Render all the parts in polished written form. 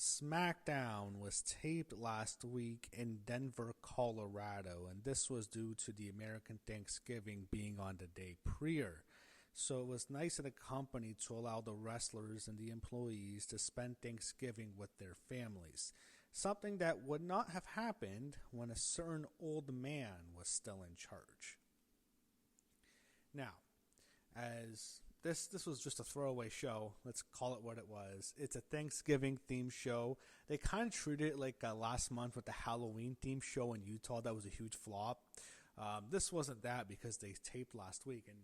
SmackDown was taped last week in Denver, Colorado, and this was due to the American Thanksgiving being on the day prior. So it was nice of the company to allow the wrestlers and the employees to spend Thanksgiving with their families, something that would not have happened when a certain old man was still in charge. Now, as this was just a throwaway show. Let's call it what it was. It's a Thanksgiving themed show. They kind of treated it like last month with the Halloween themed show in Utah. That was a huge flop. This wasn't that because they taped last week, and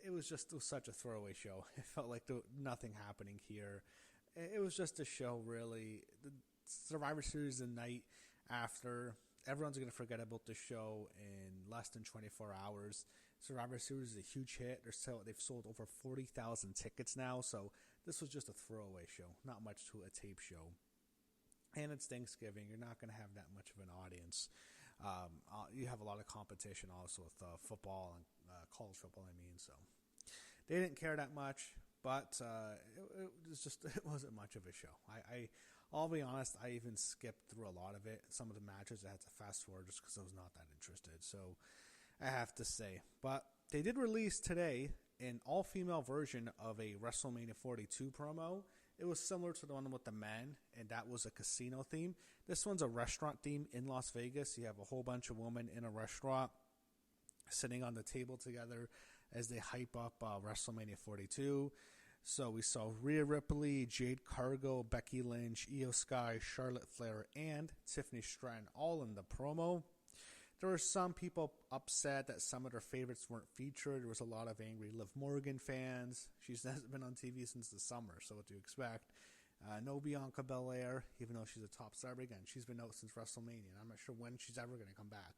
it was such a throwaway show. It felt like there was nothing happening here. It was just a show, really. The Survivor Series the night after. Everyone's going to forget about the show in less than 24 hours. Survivor Series is a huge hit. They've sold over 40,000 tickets now, so this was just a throwaway show, not much to a tape show. And it's Thanksgiving. You're not going to have that much of an audience. You have a lot of competition also with football and college football, so they didn't care that much, but it wasn't much of a show. I'll be honest, I even skipped through a lot of it. Some of the matches I had to fast forward just because I was not that interested. So I have to say. But they did release today an all-female version of a WrestleMania 42 promo. It was similar to the one with the men, and that was a casino theme. This one's a restaurant theme in Las Vegas. You have a whole bunch of women in a restaurant sitting on the table together as they hype up WrestleMania 42. So we saw Rhea Ripley, Jade Cargill, Becky Lynch, Io Sky, Charlotte Flair, and Tiffany Stratton all in the promo. There were some people upset that some of their favorites weren't featured. There was a lot of angry Liv Morgan fans. She hasn't been on TV since the summer, so what do you expect? No Bianca Belair, even though she's a top star. But again, she's been out since WrestleMania, and I'm not sure when she's ever going to come back.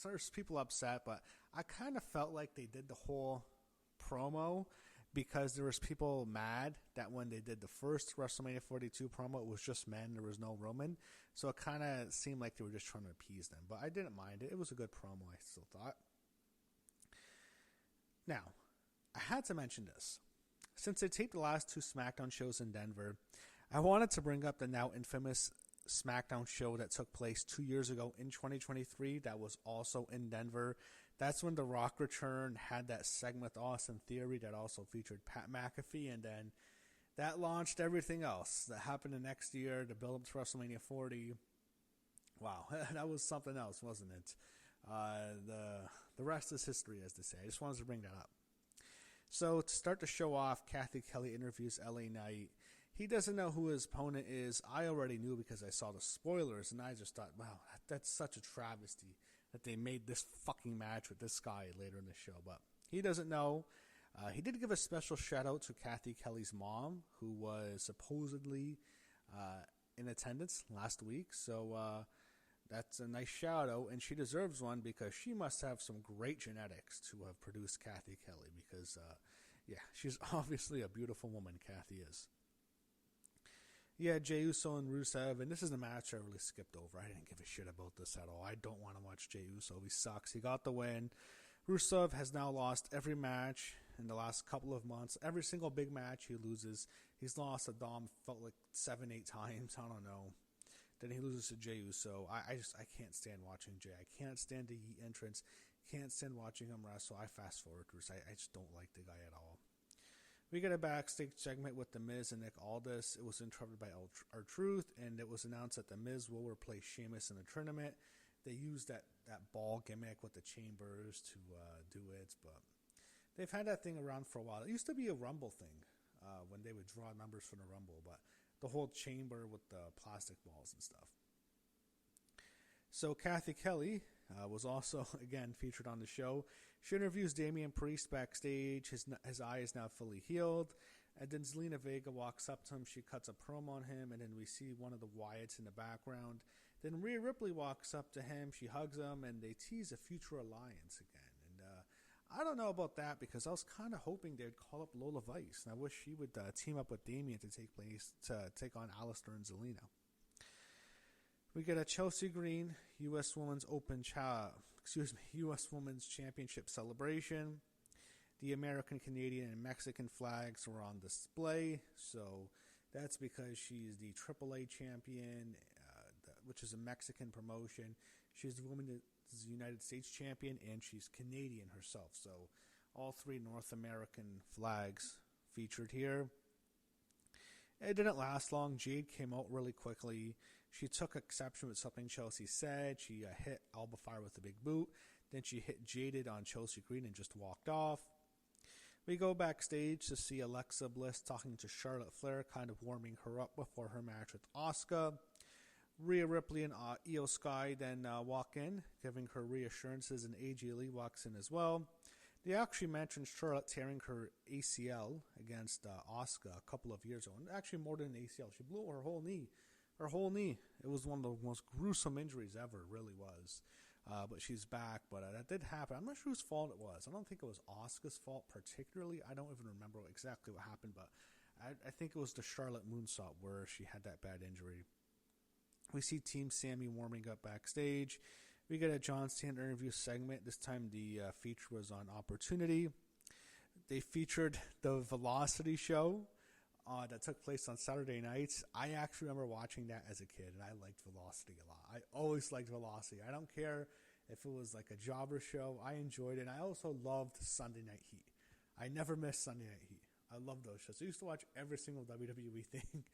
There's people upset, but I kind of felt like they did the whole promo because there was people mad that when they did the first WrestleMania 42 promo, it was just men, there was no Roman. So it kind of seemed like they were just trying to appease them. But I didn't mind it. It was a good promo, I still thought. Now, I had to mention this. Since they taped the last two SmackDown shows in Denver, I wanted to bring up the now infamous SmackDown show that took place 2 years ago in 2023 that was also in Denver. That's when The Rock returned, had that segment with Austin Theory that also featured Pat McAfee, and then that launched everything else that happened the next year, the build-up to WrestleMania 40. Wow, that was something else, wasn't it? The rest is history, as they say. I just wanted to bring that up. So to start the show off, Kathy Kelly interviews LA Knight. He doesn't know who his opponent is. I already knew because I saw the spoilers, and I just thought, wow, that's such a travesty that they made this fucking match with this guy later in the show. But he doesn't know. He did give a special shout-out to Kathy Kelly's mom, who was supposedly in attendance last week. So that's a nice shout-out, and she deserves one because she must have some great genetics to have produced Kathy Kelly because, she's obviously a beautiful woman, Kathy is. Yeah, Jey Uso and Rusev, and this is a match I really skipped over. I didn't give a shit about this at all. I don't want to watch Jey Uso. He sucks. He got the win. Rusev has now lost every match in the last couple of months. Every single big match he loses. He's lost to Dom, felt like 7-8 times. I don't know. Then he loses to Jey Uso. I can't stand watching Jey. I can't stand the Heat entrance. Can't stand watching him wrestle. I fast forward through. I just don't like the guy at all. We get a backstage segment with The Miz and Nick Aldis. It was interrupted by R-Truth, and it was announced that The Miz will replace Sheamus in the tournament. They used that ball gimmick with the chambers to do it, but they've had that thing around for a while. It used to be a Rumble thing when they would draw numbers from the Rumble, but the whole chamber with the plastic balls and stuff. So Kathy Kelly was also, again, featured on the show. She interviews Damian Priest backstage. His eye is now fully healed. And then Zelina Vega walks up to him. She cuts a promo on him. And then we see one of the Wyatts in the background. Then Rhea Ripley walks up to him. She hugs him. And they tease a future alliance again. And I don't know about that because I was kind of hoping they'd call up Lola Vice. And I wish she would team up with Damian to take on Alistair and Zelina. We get a Chelsea Green U.S. Women's Championship celebration. The American, Canadian, and Mexican flags were on display, so that's because she's the AAA champion, which is a Mexican promotion. She's the Women's United States champion, and she's Canadian herself. So all three North American flags featured here. It didn't last long. Jade came out really quickly. She took exception with something Chelsea said. She hit Alba Fire with a big boot. Then she hit Jaded on Chelsea Green and just walked off. We go backstage to see Alexa Bliss talking to Charlotte Flair, kind of warming her up before her match with Asuka. Rhea Ripley and Io Sky then walk in, giving her reassurances, and AJ Lee walks in as well. They actually mentioned Charlotte tearing her ACL against Asuka a couple of years ago. And actually more than an ACL. She blew her whole knee. Her whole knee. It was one of the most gruesome injuries ever. It really was. But she's back. But that did happen. I'm not sure whose fault it was. I don't think it was Asuka's fault particularly. I don't even remember exactly what happened. But I think it was the Charlotte moonsault where she had that bad injury. We see Team Sammy warming up backstage. We get a John Cena interview segment. This time the feature was on Opportunity. They featured the Velocity show that took place on Saturday nights. I actually remember watching that as a kid, and I liked Velocity a lot. I always liked Velocity. I don't care if it was like a jobber show. I enjoyed it, and I also loved Sunday Night Heat. I never missed Sunday Night Heat. I love those shows. I used to watch every single WWE thing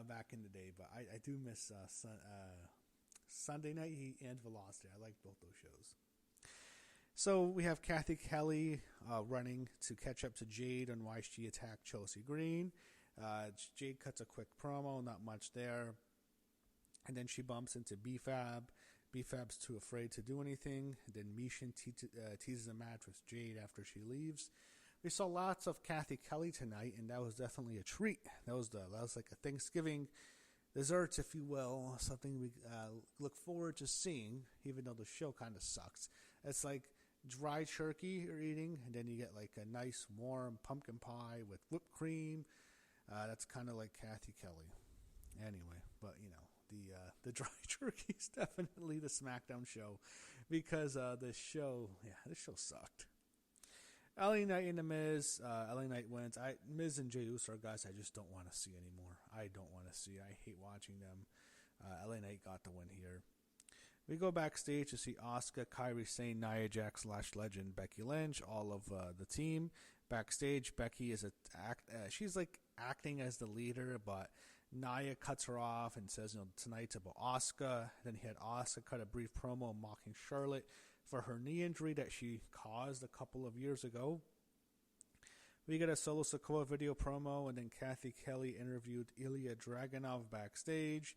back in the day, but I do miss Sunday Night Heat and Velocity. I like both those shows. So we have Kathy Kelly running to catch up to Jade on why she attacked Chelsea Green. Jade cuts a quick promo, not much there. And then she bumps into B-Fab. B-Fab's too afraid to do anything. And then Mishin teases a match with Jade after she leaves. We saw lots of Kathy Kelly tonight, and that was definitely a treat. That was like a Thanksgiving dessert, if you will, something we look forward to seeing, even though the show kind of sucks. It's like dry turkey you're eating, and then you get like a nice warm pumpkin pie with whipped cream. That's kind of like Kathy Kelly. Anyway, but you know, the dry turkey is definitely the SmackDown show because this show sucked. LA Knight and The Miz. LA Knight wins. Miz and Jey Uso are guys I just don't want to see anymore. I don't want to see. I hate watching them. LA Knight got the win here. We go backstage to see Asuka, Kairi Sane, Nia Jax, /legend Becky Lynch, all of the team. Backstage, Becky is she's like acting as the leader, but Nia cuts her off and says, tonight's about Asuka. Then he had Asuka cut a brief promo mocking Charlotte for her knee injury that she caused a couple of years ago. We get a Solo Sikoa video promo, and then Kathy Kelly interviewed Ilya Dragunov backstage.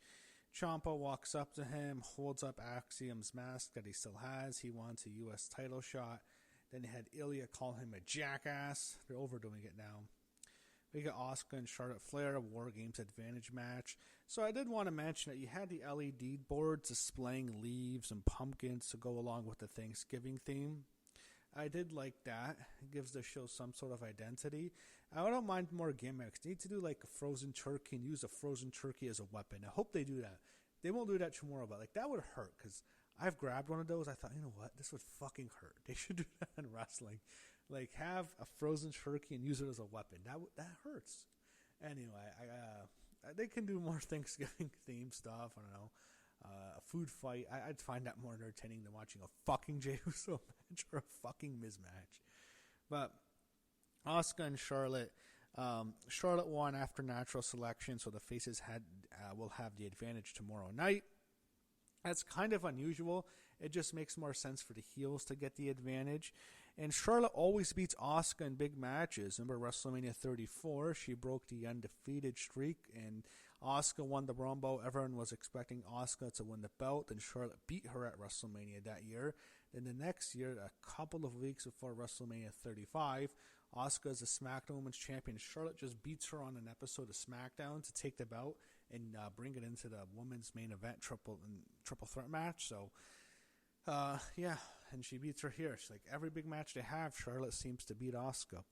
Ciampa walks up to him, holds up Axiom's mask that he still has. He wants a U.S. title shot. Then they had Ilya call him a jackass. They're overdoing it now. We got Asuka and Charlotte Flair, a War Games Advantage match. So I did want to mention that you had the LED boards displaying leaves and pumpkins to go along with the Thanksgiving theme. I did like that. It gives the show some sort of identity. I don't mind more gimmicks. They need to do like a frozen turkey and use a frozen turkey as a weapon. I hope they do that. They won't do that tomorrow, but like that would hurt because I've grabbed one of those. I thought, you know what? This would fucking hurt. They should do that in wrestling. Like, have a frozen turkey and use it as a weapon. That hurts. Anyway, they can do more Thanksgiving-themed stuff. I don't know. A food fight. I'd find that more entertaining than watching a fucking Jey Uso match or a fucking Miz match. But Asuka and Charlotte. Charlotte won after natural selection, so the faces will have the advantage tomorrow night. That's kind of unusual. It just makes more sense for the heels to get the advantage. And Charlotte always beats Asuka in big matches. Remember WrestleMania 34? She broke the undefeated streak, and Asuka won the Rumble. Everyone was expecting Asuka to win the belt, and Charlotte beat her at WrestleMania that year. Then the next year, a couple of weeks before WrestleMania 35, Asuka is the SmackDown Women's Champion. Charlotte just beats her on an episode of SmackDown to take the belt and bring it into the women's main event triple threat match. So, yeah, and she beats her here. She's like, every big match they have, Charlotte seems to beat Asuka.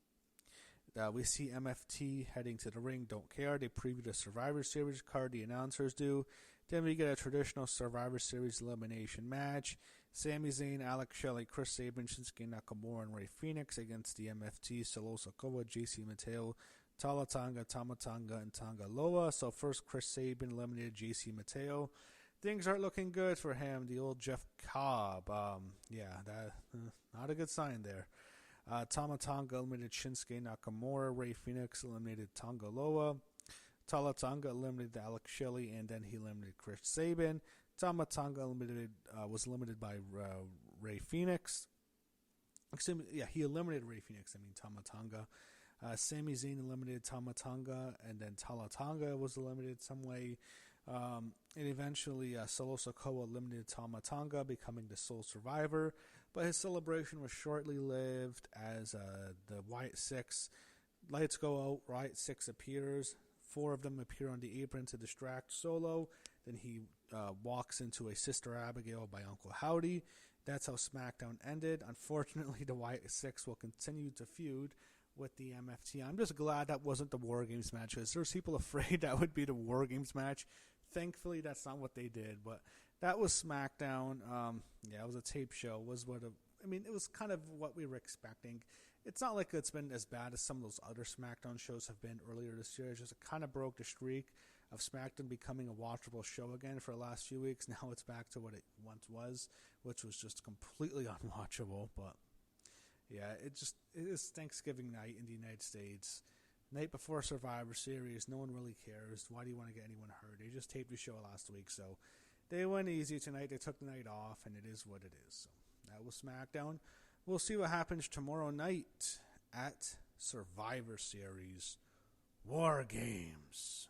We see MFT heading to the ring, don't care. They preview the Survivor Series card, the announcers do. Then we get a traditional Survivor Series elimination match. Sami Zayn, Alex Shelley, Chris Sabin, Shinsuke Nakamura, and Rey Fenix against the MFT, Solo Sikoa, JC Mateo, Tala Tonga, Tama Tonga, and Tonga Loa. So first, Chris Sabin eliminated JC Mateo. Things aren't looking good for him. The old Jeff Cobb. Not a good sign there. Tama Tonga eliminated Shinsuke Nakamura. Rey Fenix eliminated Tonga Loa. Tala Tonga eliminated Alex Shelley, and then he eliminated Chris Sabin. Tama Tonga was eliminated by Rey Fenix. He eliminated Rey Fenix. Tama Tonga. Sami Zayn eliminated Tama Tonga, and then Tala Tonga was eliminated some way. And eventually, Solo Sikoa eliminated Tama Tonga, becoming the sole survivor. But his celebration was shortly lived as the Wyatt Six lights go out. Wyatt Six appears. 4 of them appear on the apron to distract Solo. Then he walks into a Sister Abigail by Uncle Howdy. That's how SmackDown ended. Unfortunately, the Wyatt Six will continue to feud with the MFT. I'm just glad that wasn't the War Games match, because there's people afraid that would be the War Games match. Thankfully, that's not what they did. But that was SmackDown. It was a tape show. It was kind of what we were expecting. It's not like it's been as bad as some of those other SmackDown shows have been earlier this year. It just kind of broke the streak of SmackDown becoming a watchable show again for the last few weeks. Now it's back to what it once was, which was just completely unwatchable. But yeah, it is Thanksgiving night in the United States. Night before Survivor Series, no one really cares. Why do you want to get anyone hurt? They just taped the show last week, so they went easy tonight. They took the night off, and it is what it is. So that was SmackDown. We'll see what happens tomorrow night at Survivor Series War Games.